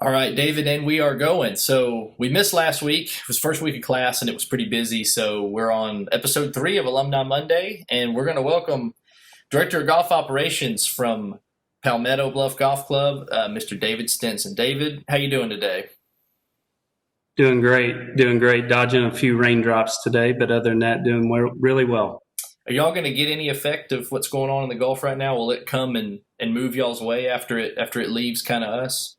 All right, David, and we are going. So we missed last week. It was first week of class, and it was pretty busy. So we're on episode 3 of Alumni Monday, and we're going to welcome Director of Golf Operations from Palmetto Bluff Golf Club, Mr. David Stinson. David, how you doing today? Doing great. Dodging a few raindrops today, but other than that, doing really well. Are y'all going to get any effect of what's going on in the Gulf right now? Will it come and move y'all's way after it leaves kind of us?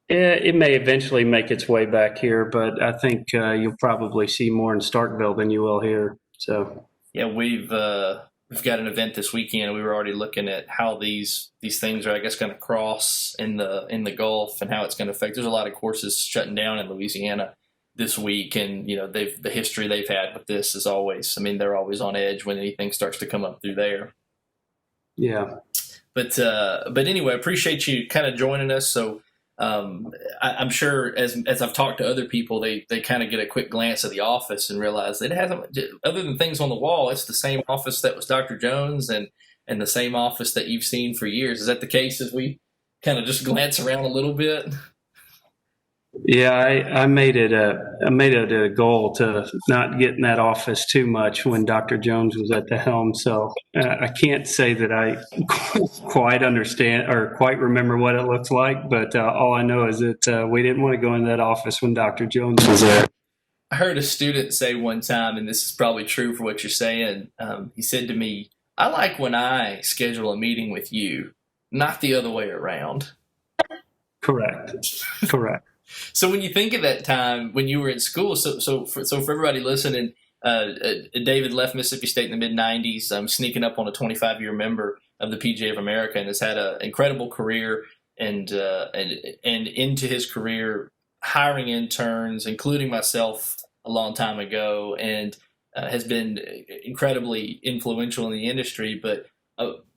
It may eventually make its way back here, but I think you'll probably see more in Starkville than you will here. So Yeah, we've got an event this weekend. We were already looking at how these things are, I guess, going to cross in the Gulf and how it's going to affect. There's a lot of courses shutting down in Louisiana this week, and the history they've had with this is always. I mean, they're always on edge when anything starts to come up through there. yeah. But anyway, I appreciate you kind of joining us. So. I'm sure as I've talked to other people, they kind of get a quick glance at the office and realize it hasn't, other than things on the wall, it's the same office that was Dr. Jones and the same office that you've seen for years. Is that the case as we kind of just glance around a little bit? Yeah, I made it a goal to not get in that office too much when Dr. Jones was at the helm. So I can't say that I quite understand or quite remember what it looks like, but all I know is that we didn't want to go in that office when Dr. Jones was there. I heard a student say one time, and this is probably true for what you're saying. He said to me, "I like when I schedule a meeting with you, not the other way around." Correct. So when you think of that time when you were in school, so for everybody listening, David left Mississippi State in the mid '90s, sneaking up on a 25-year member of the PGA of America, and has had an incredible career and into his career hiring interns, including myself a long time ago, and has been incredibly influential in the industry. But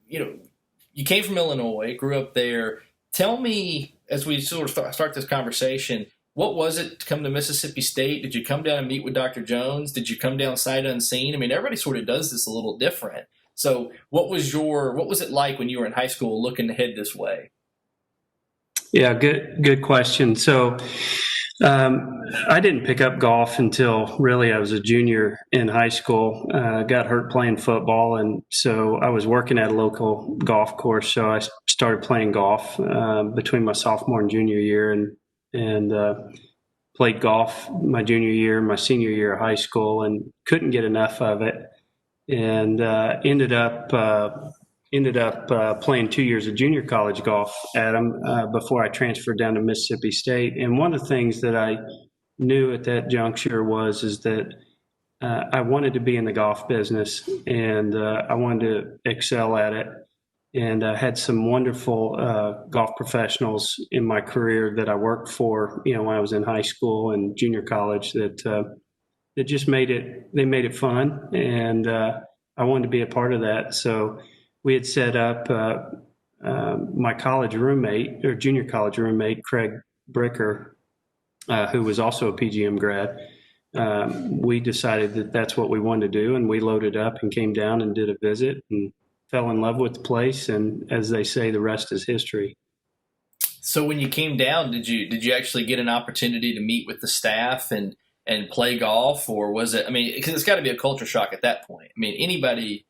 you came from Illinois, grew up there. Tell me, as we sort of start this conversation, what was it to come to Mississippi State? Did you come down and meet with Dr. Jones? Did you come down sight unseen? I mean, everybody sort of does this a little different. So what was it like when you were in high school looking to head this way? Yeah, good question. So I didn't pick up golf until really I was a junior in high school. Got hurt playing football, and so I was working at a local golf course. So I started playing golf between my sophomore and junior year, and played golf my junior year, my senior year of high school, and couldn't get enough of it, and ended up playing 2 years of junior college golf at them before I transferred down to Mississippi State. And one of the things that I knew at that juncture is that I wanted to be in the golf business, and I wanted to excel at it. And I had some wonderful golf professionals in my career that I worked for, when I was in high school and junior college that just made it fun, and I wanted to be a part of that. So we had set up my college roommate or junior college roommate, Craig Bricker, who was also a PGM grad. We decided that that's what we wanted to do, and we loaded up and came down and did a visit and fell in love with the place. And as they say, the rest is history. So when you came down, did you actually get an opportunity to meet with the staff and play golf, or was it? I mean, because it's got to be a culture shock at that point. I mean, anybody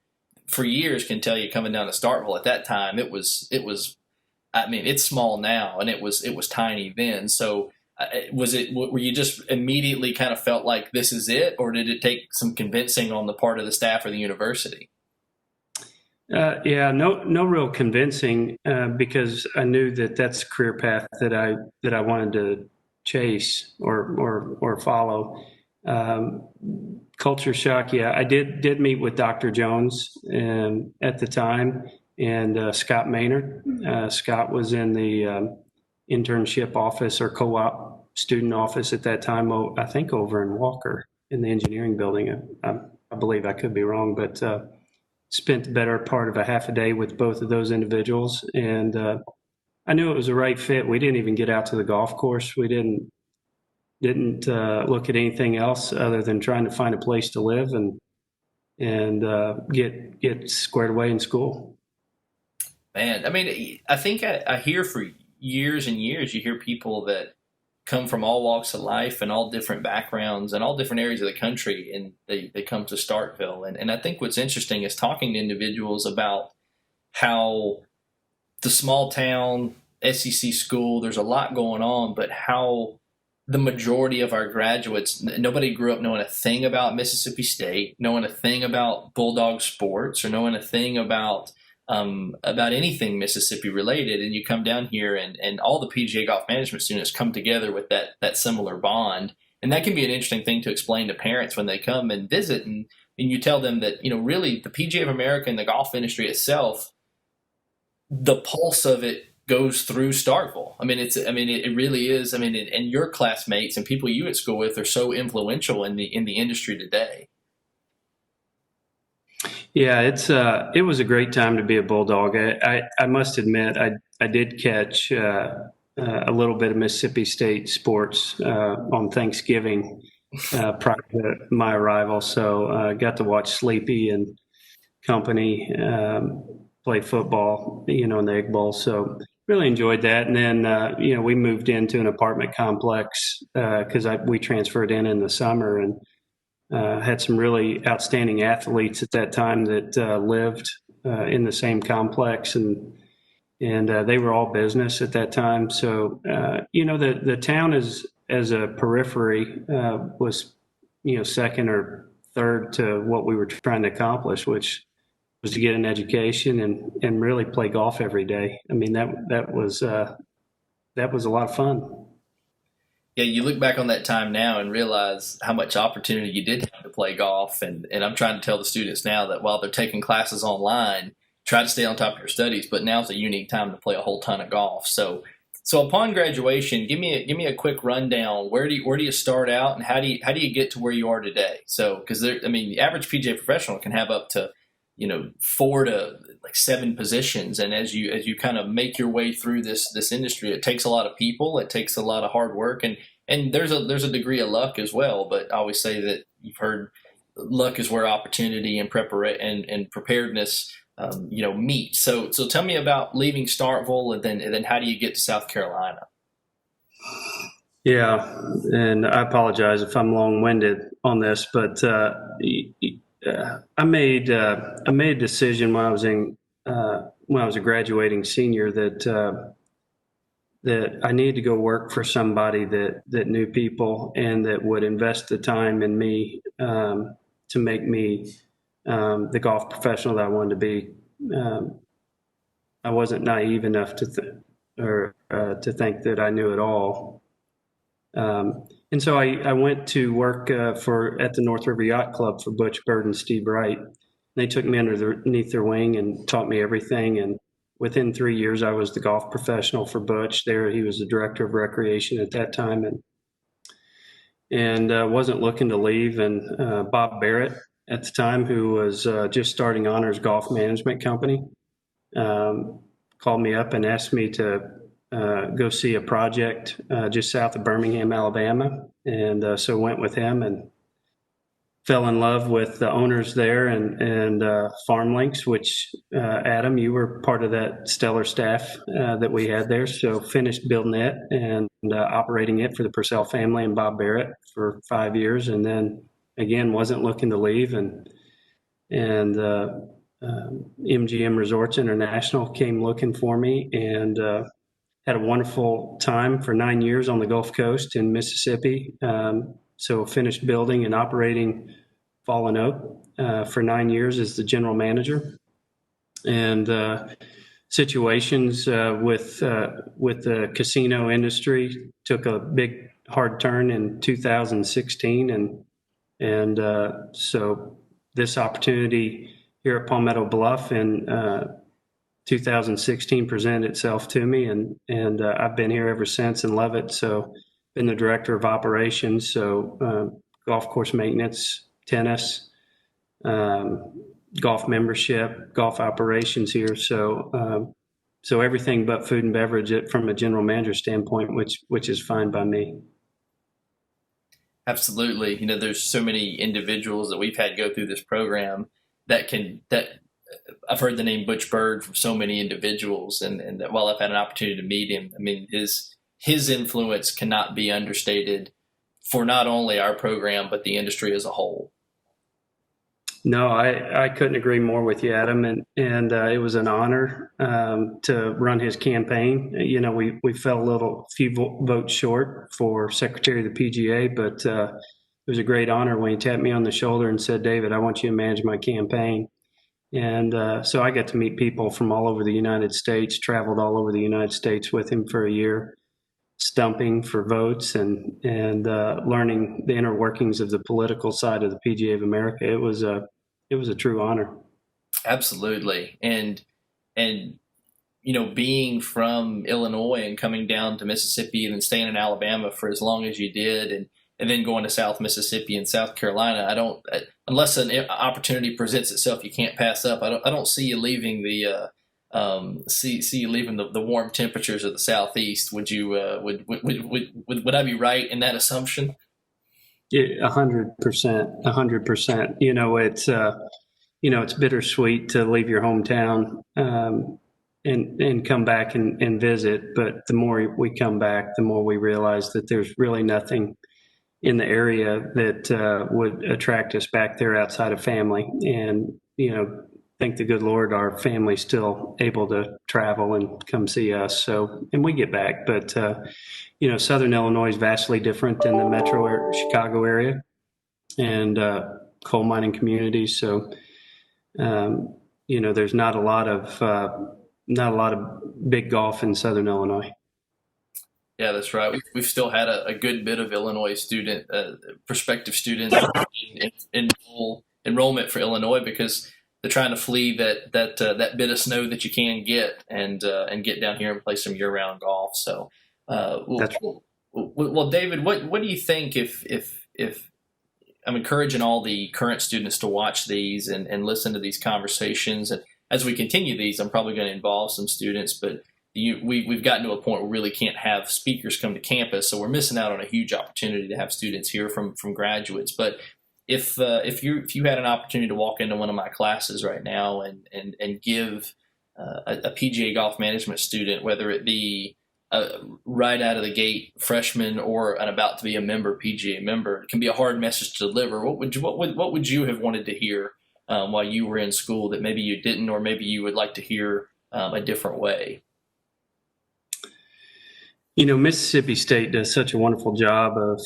for years can tell you coming down to Starkville at that time, it was, I mean, it's small now and it was tiny then. So were you just immediately kind of felt like this is it, or did it take some convincing on the part of the staff or the university? No real convincing, because I knew that that's the career path that I wanted to chase or follow. Culture shock. Yeah, I did meet with Dr. Jones at the time, and Scott Maynard. Scott was in the internship office or co-op student office at that time. I think over in Walker in the engineering building. I believe, I could be wrong, but spent the better part of a half a day with both of those individuals, and I knew it was the right fit. We didn't even get out to the golf course. We didn't look at anything else other than trying to find a place to live and get squared away in school. Man, I mean, I think I hear for years and years, you hear people that come from all walks of life and all different backgrounds and all different areas of the country, and they come to Starkville. And I think what's interesting is talking to individuals about how the small town SEC school, there's a lot going on, but how the majority of our graduates, nobody grew up knowing a thing about Mississippi State, knowing a thing about Bulldog sports, or knowing a thing about anything Mississippi related. And you come down here, and all the PGA golf management students come together with that similar bond. And that can be an interesting thing to explain to parents when they come and visit, and you tell them that, really the PGA of America and the golf industry itself, the pulse of it goes through Starkville. It really is. And your classmates and people you at school with are so influential in the industry today. Yeah, it was a great time to be a Bulldog. I must admit, I did catch a little bit of Mississippi State sports on Thanksgiving prior to my arrival. So I got to watch Sleepy and company play football, in the Egg Bowl. So really enjoyed that. And then, we moved into an apartment complex because we transferred in the summer, and had some really outstanding athletes at that time that lived in the same complex, and they were all business at that time. So, the town as a periphery was, second or third to what we were trying to accomplish, which was to get an education and really play golf every day. That was a lot of fun. Yeah, you look back on that time now and realize how much opportunity you did have to play golf. And I'm trying to tell the students now that while they're taking classes online, try to stay on top of your studies. But now's a unique time to play a whole ton of golf. So upon graduation, give me a quick rundown. Where do you start out, and how do you get to where you are today? So because the average PGA professional can have up to 4 to 7 positions. And as you kind of make your way through this industry, it takes a lot of people, it takes a lot of hard work, and there's a degree of luck as well. But I always say that you've heard luck is where opportunity and preparedness, meet. So tell me about leaving Starkville, and then how do you get to South Carolina? Yeah. And I apologize if I'm long-winded on this, but, I made a decision when I was a graduating senior that I needed to go work for somebody that knew people and that would invest the time in me to make me the golf professional that I wanted to be. I wasn't naive enough to think that I knew it all. And so I went to work at the North River Yacht Club for Butch Bird and Steve Wright. They took me underneath their wing and taught me everything. And within 3 years, I was the golf professional for Butch. There, he was the director of recreation at that time, and wasn't looking to leave. And Bob Barrett at the time, who was just starting Honors Golf Management Company, called me up and asked me to go see a project just south of Birmingham, Alabama. And so went with him and fell in love with the owners there and Farm Links, which, Adam, you were part of that stellar staff that we had there. So finished building it and operating it for the Purcell family and Bob Barrett for 5 years. And then, again, wasn't looking to leave. And MGM Resorts International came looking for me, and had a wonderful time for 9 years on the Gulf Coast in Mississippi. So finished building and operating Fallen Oak for 9 years as the general manager. And situations with the casino industry took a big hard turn in 2016, and so this opportunity here at Palmetto Bluff in 2016 presented itself to me, and I've been here ever since and love it. So been the director of operations, so golf course maintenance, tennis, golf membership, golf operations here. So everything but food and beverage from a general manager standpoint, which is fine by me. Absolutely. There's so many individuals that we've had go through this program that I've heard the name Butch Bird from so many individuals, and while I've had an opportunity to meet him, I mean his influence cannot be understated for not only our program but the industry as a whole. No, I couldn't agree more with you, Adam, and it was an honor to run his campaign. You know, we fell a few votes short for Secretary of the PGA, but it was a great honor when he tapped me on the shoulder and said, "David, I want you to manage my campaign." And so I got to meet people from all over the United States, traveled all over the United States with him for a year, stumping for votes and learning the inner workings of the political side of the PGA of America. It was a true honor. Absolutely, and you know, being from Illinois and coming down to Mississippi and then staying in Alabama for as long as you did, and then going to South Mississippi and South Carolina, unless an opportunity presents itself, you can't pass up. I don't see you leaving the warm temperatures of the Southeast. Would you? Would I be right in that assumption? Yeah, 100%, 100%. It's bittersweet to leave your hometown and come back and visit. But the more we come back, the more we realize that there's really nothing in the area that would attract us back there outside of family. And, thank the good Lord, our family's still able to travel and come see us. So, and we get back, but, Southern Illinois is vastly different than the metro Chicago area and coal mining communities. So, there's not a lot of big golf in Southern Illinois. Yeah, that's right. We've still had a good bit of Illinois prospective students in full enrollment for Illinois because they're trying to flee that bit of snow that you can get and get down here and play some year-round golf. So, well, David, what do you think if I'm encouraging all the current students to watch these and listen to these conversations, and as we continue these, I'm probably going to involve some students, but we've gotten to a point where we really can't have speakers come to campus, so we're missing out on a huge opportunity to have students hear from graduates. But if you had an opportunity to walk into one of my classes right now and give a PGA golf management student, whether it be right out of the gate freshman or an about to be a PGA member, it can be a hard message to deliver. What would you have wanted to hear while you were in school that maybe you didn't, or maybe you would like to hear a different way? Mississippi State does such a wonderful job of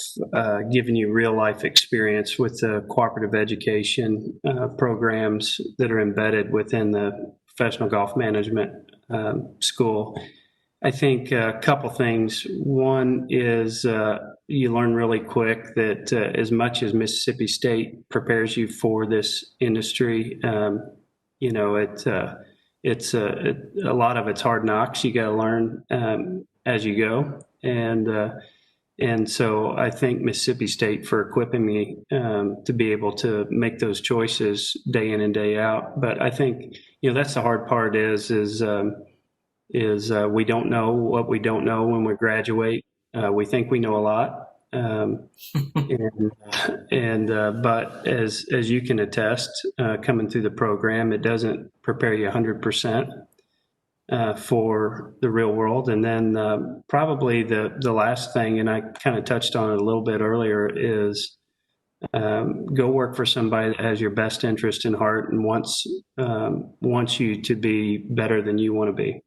giving you real life experience with the cooperative education programs that are embedded within the professional golf management school. I think a couple things. One is you learn really quick that as much as Mississippi State prepares you for this industry, it's a lot of it's hard knocks. You got to learn as you go, and so I thank Mississippi State for equipping me to be able to make those choices day in and day out. But I think that's the hard part is we don't know what we don't know when we graduate. We think we know a lot, but as you can attest, coming through the program, it doesn't prepare you 100%. For the real world. And then probably the last thing, and I kind of touched on it a little bit earlier, is go work for somebody that has your best interest in heart and wants you to be better than you want to be.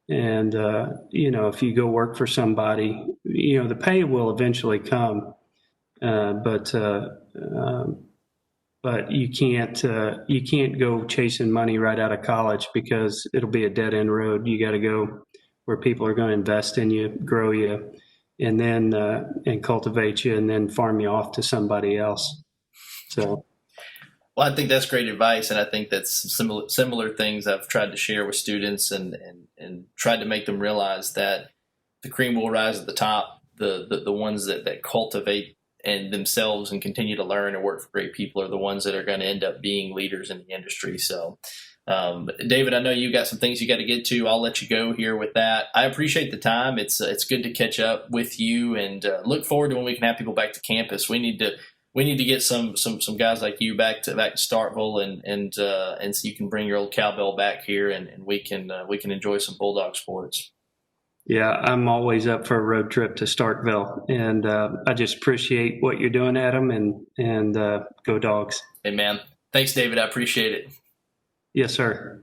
And, if you go work for somebody, the pay will eventually come, but you can't go chasing money right out of college because it'll be a dead end road. You got to go where people are going to invest in you, grow you, and then and cultivate you, and then farm you off to somebody else. So, well, I think that's great advice, and I think that's similar things I've tried to share with students and tried to make them realize that the cream will rise at the top. The ones that cultivate and themselves and continue to learn and work for great people are the ones that are going to end up being leaders in the industry. So, David, I know you got some things you got to get to. I'll let you go here with that. I appreciate the time. It's good to catch up with you, and look forward to when we can have people back to campus. We need we need to get some guys like you back to Starkville, and so you can bring your old cowbell back here, and we can enjoy some bulldog sports. Yeah, I'm always up for a road trip to Starkville, and I just appreciate what you're doing, Adam, and go Dogs. Hey man, thanks, David. I appreciate it. Yes, sir.